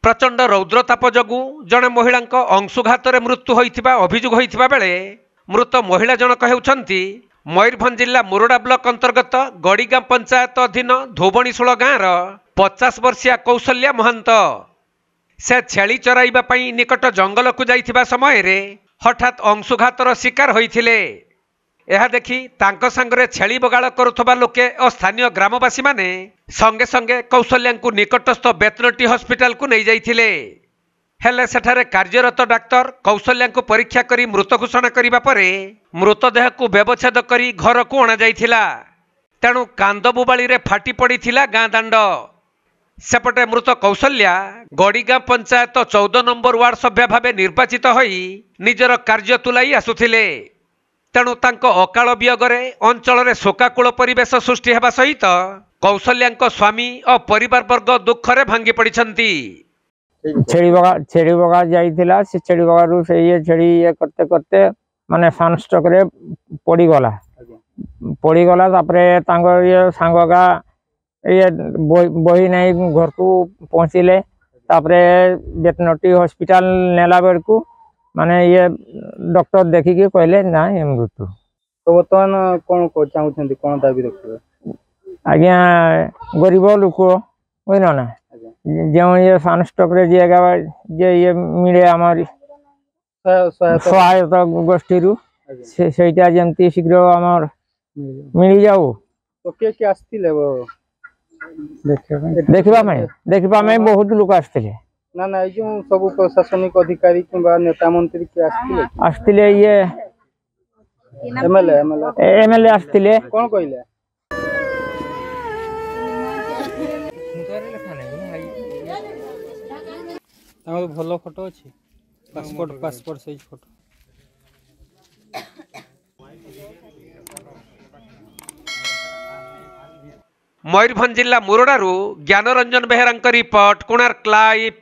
प्रचंड रौद्रताप जगु जड़े महिला अंशुघात मृत्यु होइथिबा अभियोग होइथिबा बेले मृत महिला जनक हेउछंती मयूरभंज जिला मुरडा ब्लॉक अंतर्गत गड़ीगां पंचायत अधीन धोबणीशूल गाँवर 50 वर्षिया कौशल्या महंत। से छेली चराइबा पई निकट जंगल को जाइथिबा समय रे हठात अंशुघातर शिकार होइथिले। यह देखि तांको संगरे छेली बगाड़ करुथबा लोके और स्थानीय ग्रामवासी माने संगे संगे कौशल्या को निकटस्थ बेतनटी हॉस्पिटल को नहीं जाइथिले। हेले सेठारे कार्यरत डाक्तर कौशल्या को परीक्षा करी मृत घोषणा करिबा परे मृतदेह को व्यवच्छेद करी घर को अणा जाइथिला। तेणु कांदबुबाड़ी रे फाटी पड़ीथिला गाँ दांड। सेपटे मृत कौशल्या गड़ीगां पंचायत 14 नंबर वार्ड सभ्य भावे निर्वाचित होई निजर कार्य तुलाई आसुथिले। तेणु तांको अकाल वियोगरे अंचल रे शोकाकूल परिवेश सृष्टि हेबा सहित कौशल्या स्वामी और परिवार वर्ग दुखरे भांगी पड़िछंती। छेड़ी बगा जाइथिला से छेड़ी बगारू से ये छेड़ी ये करते करते माने सनस्ट्रोक रे पड़ी गला तापरे तांको ये सांगगा ये बही नहीं घर को पहुंचले तापरे बेतनटी हॉस्पिटल नेला बेर को माने ये डॉक्टर देखिके कहले ना ये मृत्यु। तो बर्तमान कौन को चाहउछंती कोन दाबी रखिबे? आज्ञा गरीब लोक बुझल ना जो ये सनस्ट्रोक रे जे ये मिले हमारी सहायता गोष्ठी सेटा जमती शीघ्र आमर मिल जाऊ। तो के आस्तिले देखिबा में बहुत लोग आस्तिले ना ना जो सब प्रशासनिक अधिकारी किंबा नेता मंत्री के आस्तिले ये एमएलए आस्तिले कोन कहले तांको भलो फोटो अछि पासपोर्ट साइज फोटो। मयूरभंज जिला मुरडारू ज्ञानरंजन बेहेरा रिपोर्ट कोणार्क लाइव।